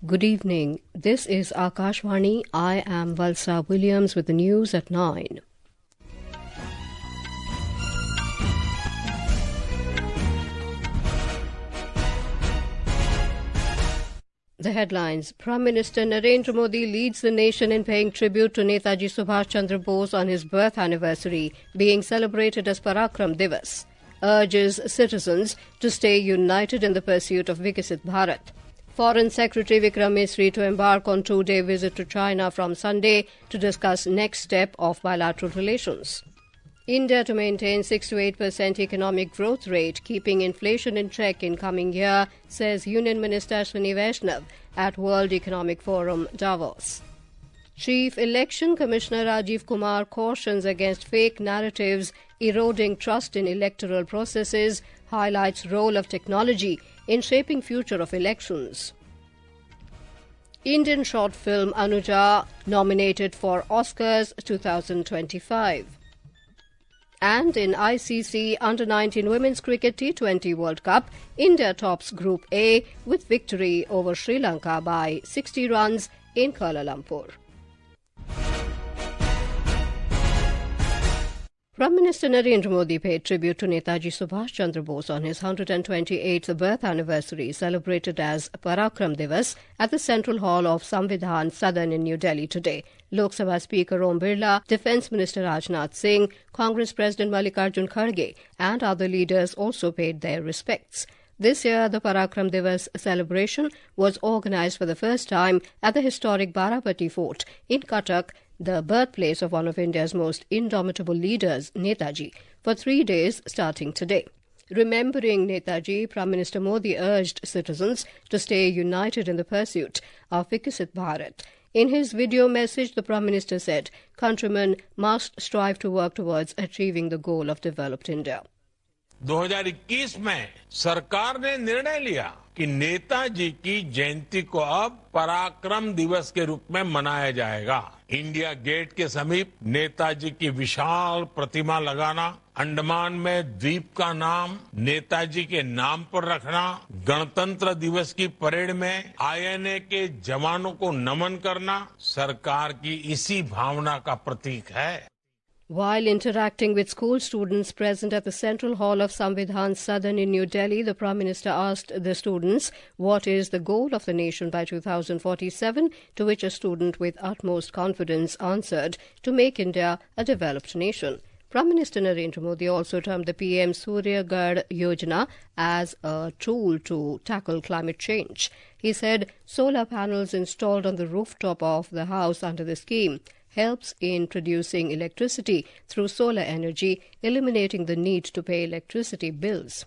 Good evening. This is Akashvani. I am Valsa Williams with the news at 9. The headlines. Prime Minister Narendra Modi leads the nation in paying tribute to Netaji Subhas Chandra Bose on his birth anniversary, being celebrated as Parakram Diwas. Urges citizens to stay united in the pursuit of Viksit Bharat. Foreign Secretary Vikram Misri to embark on two-day visit to China from Sunday to discuss next step of bilateral relations. India to maintain 6 to 8% economic growth rate, keeping inflation in check in coming year, says Union Minister Ashwini Vaishnaw at World Economic Forum Davos. Chief Election Commissioner Rajiv Kumar cautions against fake narratives eroding trust in electoral processes, highlights role of technology in shaping future of elections. Indian short film ANUJA nominated for OSCARS 2025. And in ICC Under-19 Women's Cricket T20 World Cup, India tops Group A with victory over Sri Lanka by 60 runs in Kuala Lumpur. Prime Minister Narendra Modi paid tribute to Netaji Subhas Chandra Bose on his 128th birth anniversary, celebrated as Parakram Diwas at the Central Hall of Samvidhan Sadan in New Delhi today. Lok Sabha Speaker Om Birla, Defence Minister Rajnath Singh, Congress President Mallikarjun Kharge and other leaders also paid their respects. This year, the Parakram Diwas celebration was organised for the first time at the historic Barapati Fort in Cuttack, the birthplace of one of India's most indomitable leaders, Netaji, for 3 days starting today. Remembering Netaji, Prime Minister Modi urged citizens to stay united in the pursuit of Viksit Bharat. In his video message, the Prime Minister said, countrymen must strive to work towards achieving the goal of developed India. 2021 में सरकार ने निर्णय लिया कि नेताजी की जयंती को अब पराक्रम दिवस के रूप में मनाया जाएगा। इंडिया गेट के समीप नेताजी की विशाल प्रतिमा लगाना, अंडमान में द्वीप का नाम नेताजी के नाम पर रखना, गणतंत्र दिवस की परेड में आईएनए के जवानों को नमन करना सरकार की इसी भावना का प्रतीक है। While interacting with school students present at the Central Hall of Samvidhan Sadan in New Delhi, the Prime Minister asked the students what is the goal of the nation by 2047, to which a student with utmost confidence answered, to make India a developed nation. Prime Minister Narendra Modi also termed the PM Surya Ghar Yojana as a tool to tackle climate change. He said solar panels installed on the rooftop of the house under the scheme helps in producing electricity through solar energy, eliminating the need to pay electricity bills.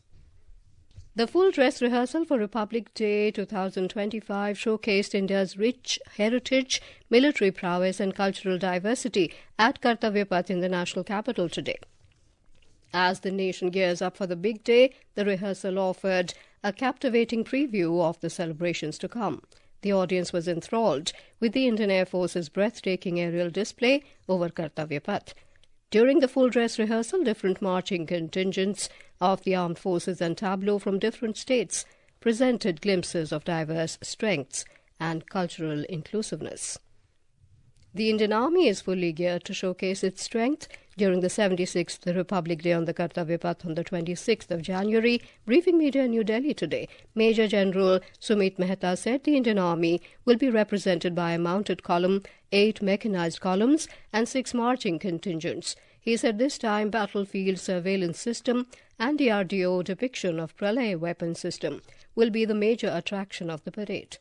The full dress rehearsal for Republic Day 2025 showcased India's rich heritage, military prowess and cultural diversity at Kartavya Path in the national capital today. As the nation gears up for the big day, the rehearsal offered a captivating preview of the celebrations to come. The audience was enthralled with the Indian Air Force's breathtaking aerial display over Kartavya Path. During the full-dress rehearsal, different marching contingents of the armed forces and tableaux from different states presented glimpses of diverse strengths and cultural inclusiveness. The Indian Army is fully geared to showcase its strength during the 76th Republic Day on the Kartavya Path on the 26th of January. Briefing media in New Delhi today, Major General Sumit Mehta said the Indian Army will be represented by a mounted column, 8 mechanized columns and 6 marching contingents. He said this time battlefield surveillance system and DRDO depiction of Pralay weapon system will be the major attraction of the parade.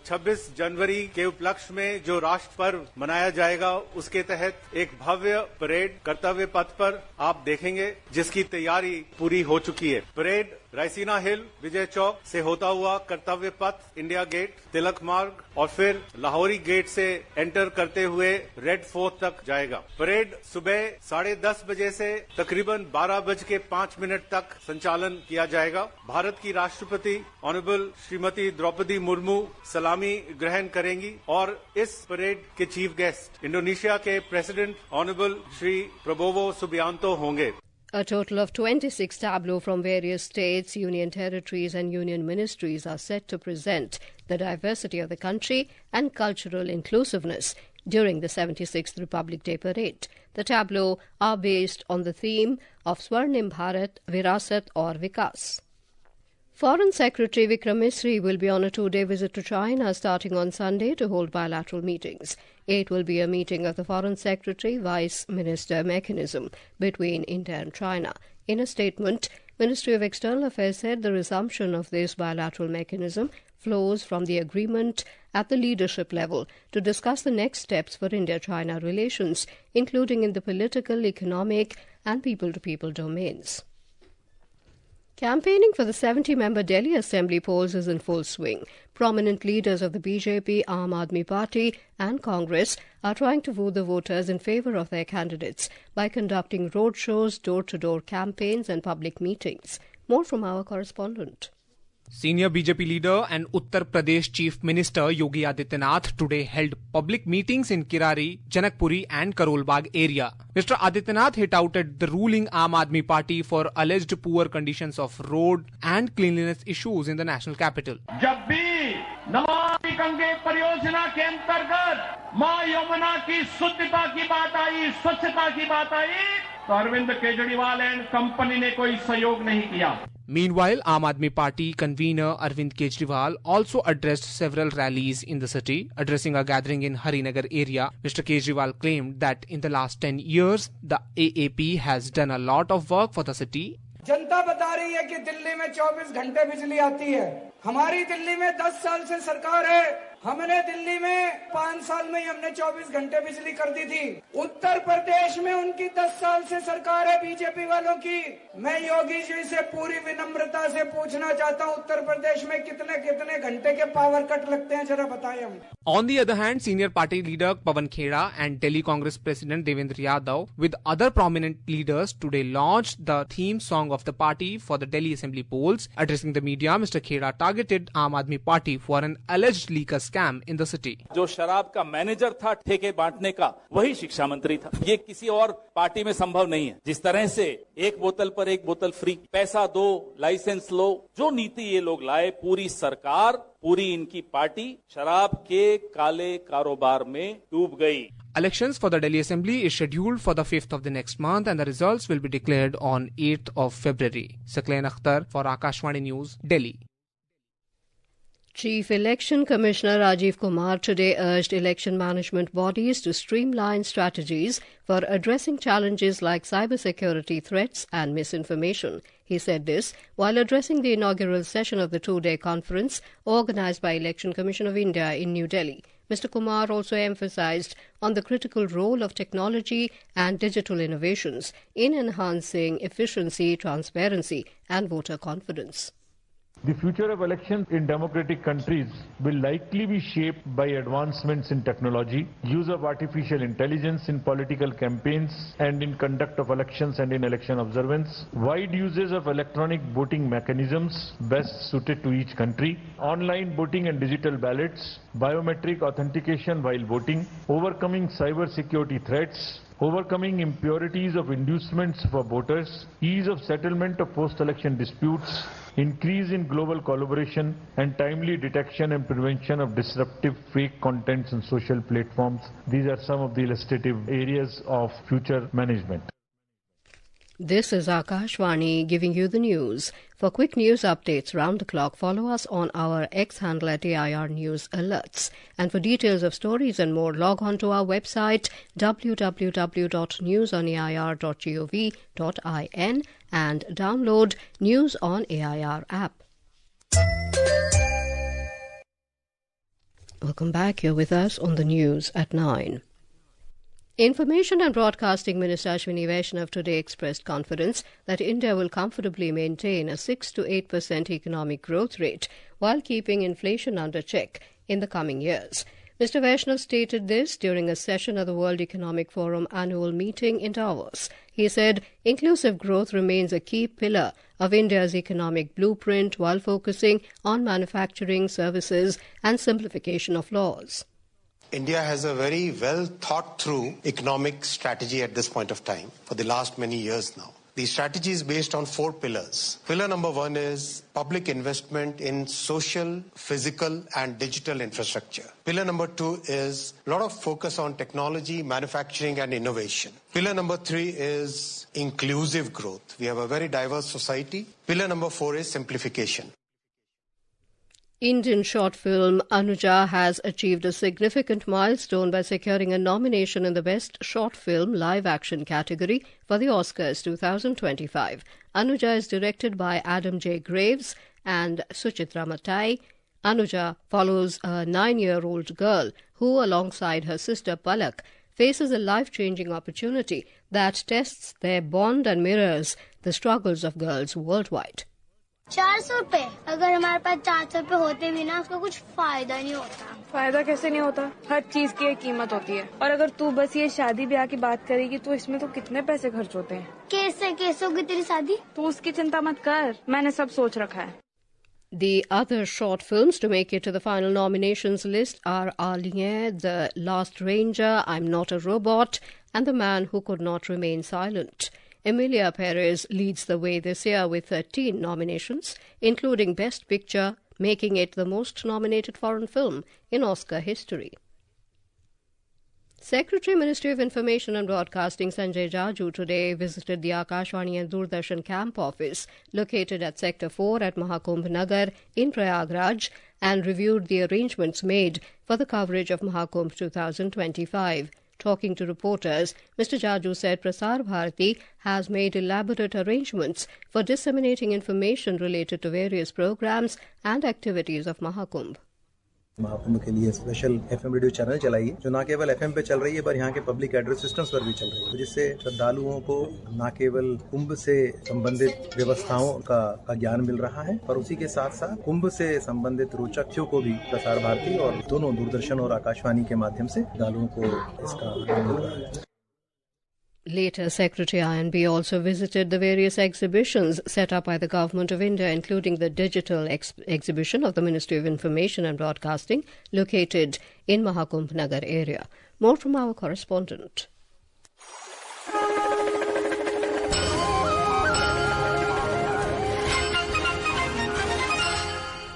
26 जनवरी के उपलक्ष्य में जो राष्ट्र पर्व मनाया जाएगा, उसके तहत एक भव्य परेड कर्तव्य पथ पर आप देखेंगे, जिसकी तैयारी पूरी हो चुकी है। परेड रायसीना हिल, विजय चौक से होता हुआ कर्तव्य पथ, इंडिया गेट, तिलक मार्ग और फिर लाहौरी गेट से एंटर करते हुए रेड फोर्ट तक जाएगा। परेड सुबह 10:30 बजे से तकरीबन 12:05 तक संचालन किया जाएगा। भारत की राष्ट्रपति ऑनरेबल श्रीमती द्रौपदी मुर्मू सलामी ग्रहण करेंगी और इस परेड के चीफ गेस्ट इंडोनेशिया के president honourable Shri Prabowo Subianto होंगे। A total of 26 tableaux from various states, union territories and union ministries are set to present the diversity of the country and cultural inclusiveness during the 76th Republic Day Parade. The tableaux are based on the theme of Swarnim Bharat, Virasat aur Vikas. Foreign Secretary Vikram Misri will be on a two-day visit to China starting on Sunday to hold bilateral meetings. It will be a meeting of the Foreign Secretary Vice Minister mechanism between India and China. In a statement, Ministry of External Affairs said the resumption of this bilateral mechanism flows from the agreement at the leadership level to discuss the next steps for India-China relations, including in the political, economic and people-to-people domains. Campaigning for the 70-member Delhi Assembly polls is in full swing. Prominent leaders of the BJP, Aam Aadmi Party and Congress are trying to woo the voters in favour of their candidates by conducting roadshows, door-to-door campaigns and public meetings. More from our correspondent. Senior BJP leader and Uttar Pradesh Chief Minister Yogi Adityanath today held public meetings in Kirari, Janakpuri and Karol Bagh area. Mr. Adityanath hit out at the ruling Aam Aadmi Party for alleged poor conditions of road and cleanliness issues in the national capital. जब भी नमामि गंगे परियोजना के अंतर्गत मां यमुना की शुद्धता की बात आई, स्वच्छता की बात आई, तो अरविंद केजरीवाल एंड कंपनी ने कोई सहयोग नहीं किया. Meanwhile, Aam Aadmi Party convener Arvind Kejriwal also addressed several rallies in the city. Addressing a gathering in Harinagar area, Mr. Kejriwal claimed that in the last 10 years, the AAP has done a lot of work for the city. जनता बता रही है कि दिल्ली में 24 घंटे बिजली आती है. हमारी दिल्ली में 10 साल से सरकार है. हमने दिल्ली में 5 साल में हमने 24 घंटे बिजली कर दी थी. उत्तर प्रदेश में उनकी 10 साल से सरकार है बीजेपी वालों की. मैं योगी जी से पूरी विनम्रता से पूछना चाहता हूं, उत्तर प्रदेश में कितने कितने घंटे के पावर कट लगते हैं, जरा बताएं हम. On the other hand, senior party leader Pawan Kheda and Delhi Congress President Devendra Yadav with other prominent leaders today launched the theme song of the party for the Delhi Assembly polls. Addressing the media, Mr. Kheda targeted Aam Aadmi Party for an alleged leaker scam in the city. जो शराब का manager था ठेके बांटने का, वही शिक्षा मंत्री था. ये किसी और पार्टी में संभव नहीं है. जिस तरह से एक बोतल पर एक बोतल फ्री, पैसा दो, लाइसेंस लो, जो नीति ये लोग लाए, पूरी सरकार, पूरी इनकी पार्टी शराब के काले कारोबार में डूब गई. Elections for the Delhi Assembly is scheduled for the 5th of the next month and the results will be declared on 8th of February. Sakleen Akhtar for Akashvani News, Delhi. Chief Election Commissioner Rajiv Kumar today urged election management bodies to streamline strategies for addressing challenges like cybersecurity threats and misinformation. He said this while addressing the inaugural session of the two-day conference organised by Election Commission of India in New Delhi. Mr. Kumar also emphasised on the critical role of technology and digital innovations in enhancing efficiency, transparency and voter confidence. The future of elections in democratic countries will likely be shaped by advancements in technology, use of artificial intelligence in political campaigns and in conduct of elections and in election observance, wide uses of electronic voting mechanisms best suited to each country, online voting and digital ballots, biometric authentication while voting, overcoming cyber security threats, overcoming impurities of inducements for voters, ease of settlement of post-election disputes, increase in global collaboration and timely detection and prevention of disruptive fake contents on social platforms. These are some of the illustrative areas of future management. This is Akashvani giving you the news. For quick news updates round the clock, follow us on our X handle at AIR News Alerts. And for details of stories and more, log on to our website www.newsonair.gov.in and download News on AIR app. Welcome back. You're with us on the news at 9. Information and Broadcasting Minister Ashwini Vaishnaw today expressed confidence that India will comfortably maintain a 6 to 8% economic growth rate while keeping inflation under check in the coming years. Mr. Vaishnaw stated this during a session of the World Economic Forum annual meeting in Davos. He said inclusive growth remains a key pillar of India's economic blueprint while focusing on manufacturing, services and simplification of laws. India has a very well thought through economic strategy at this point of time for the last many years now. The strategy is based on 4 pillars. Pillar number 1 is public investment in social, physical and digital infrastructure. Pillar number 2 is a lot of focus on technology, manufacturing and innovation. Pillar number 3 is inclusive growth. We have a very diverse society. Pillar number 4 is simplification. Indian short film ANUJA has achieved a significant milestone by securing a nomination in the Best Short Film Live Action category for the Oscars 2025. ANUJA is directed by Adam J. Graves and Suchitra Matai. ANUJA follows a 9-year-old girl who, alongside her sister Palak, faces a life-changing opportunity that tests their bond and mirrors the struggles of girls worldwide. 400 रुपए अगर हमारे पास 400 रुपए होते भी ना उसका कुछ फायदा नहीं होता। फायदा कैसे नहीं होता? हर चीज की एक कीमत होती है और अगर तू बस ये शादी ब्याह की बात करेगी तो इसमें तो कितने पैसे खर्च होते हैं। कैसे होगी तेरी शादी? तू उसकी चिंता मत कर, मैंने सब सोच रखा है। The other short films to make it to the final nominations list are Alien, The Last Ranger, I'm Not a Robot, and The Man Who Could Not Remain Silent. Emilia Perez leads the way this year with 13 nominations, including Best Picture, making it the most nominated foreign film in Oscar history. Secretary Ministry of Information and Broadcasting Sanjay Jaju today visited the Akashvani and Doordarshan camp office located at Sector 4 at Mahakumbh Nagar in Prayagraj and reviewed the arrangements made for the coverage of Mahakumbh 2025. Talking to reporters, Mr. Jaju said Prasar Bharati has made elaborate arrangements for disseminating information related to various programs and activities of Mahakumbh. Mahakumbh के लिए special FM radio channel चलाई है जो न केवल FM पे चल रही है पर यहाँ के पब्लिक एड्रेस सिस्टम्स पर भी चल रही है जिससे श्रद्धालुओं को न केवल कुंभ से संबंधित व्यवस्थाओं का ज्ञान मिल रहा है पर उसी के साथ साथ कुंभ से संबंधित रोचक चीजों को भी प्रसार भारती और दोनों दूरदर्शन और आकाशवाणी के माध्यम से श्रद्धालुओं को इसका लाभ मिल रहा है। Later, Secretary INB also visited the various exhibitions set up by the Government of India, including the digital exhibition of the Ministry of Information and Broadcasting, located in Mahakumbh Nagar area. More from our correspondent.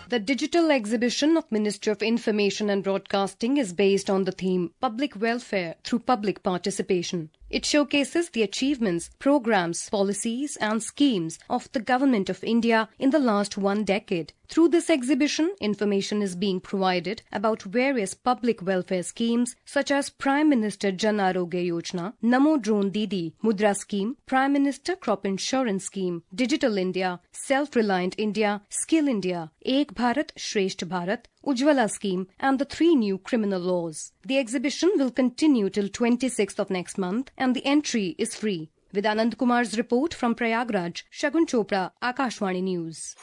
The digital exhibition of Ministry of Information and Broadcasting is based on the theme Public Welfare through Public Participation. It showcases the achievements, programs, policies and schemes of the Government of India in the last 1 decade. Through this exhibition, information is being provided about various public welfare schemes such as Prime Minister Jan Arogya Yojana, Namo Drone Didi, Mudra Scheme, Prime Minister Crop Insurance Scheme, Digital India, Self-Reliant India, Skill India, Ek Bharat, Shresth Bharat, Ujjwala Scheme and the 3 new criminal laws. The exhibition will continue till 26th of next month and the entry is free. With Anand Kumar's report from Prayagraj, Shagun Chopra, Akashvani News.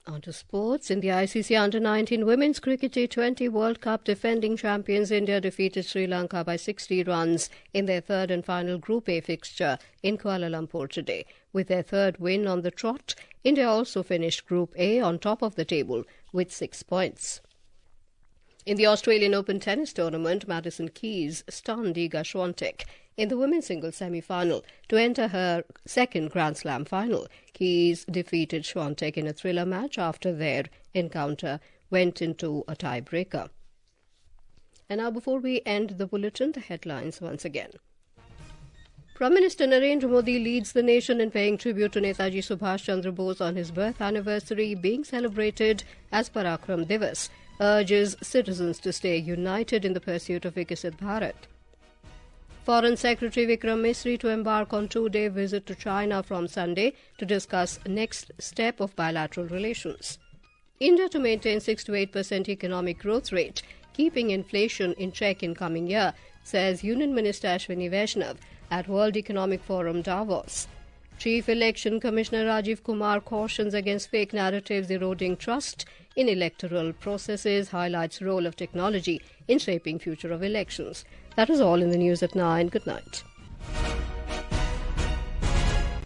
On to sports. In the ICC Under-19 Women's Cricket T20 World Cup, defending champions India defeated Sri Lanka by 60 runs in their third and final Group A fixture in Kuala Lumpur today. With their third win on the trot, India also finished Group A on top of the table with 6 points. In the Australian Open tennis tournament, Madison Keys stunned Iga Swiatek in the women's singles semi-final to enter her second Grand Slam final. Keys defeated Swiatek in a thriller match after their encounter went into a tiebreaker. And now, before we end the bulletin, the headlines once again. Prime Minister Narendra Modi leads the nation in paying tribute to Netaji Subhas Chandra Bose on his birth anniversary being celebrated as Parakram Diwas, urges citizens to stay united in the pursuit of Viksit Bharat. Foreign Secretary Vikram Misri to embark on 2-day visit to China from Sunday to discuss next step of bilateral relations. India to maintain 6 to 8% economic growth rate, keeping inflation in check in coming year, says Union Minister Ashwini Vaishnaw at World Economic Forum Davos. Chief Election Commissioner Rajiv Kumar cautions against fake narratives eroding trust in electoral processes, highlights role of technology in shaping future of elections. That is all in the news at 9. Good night.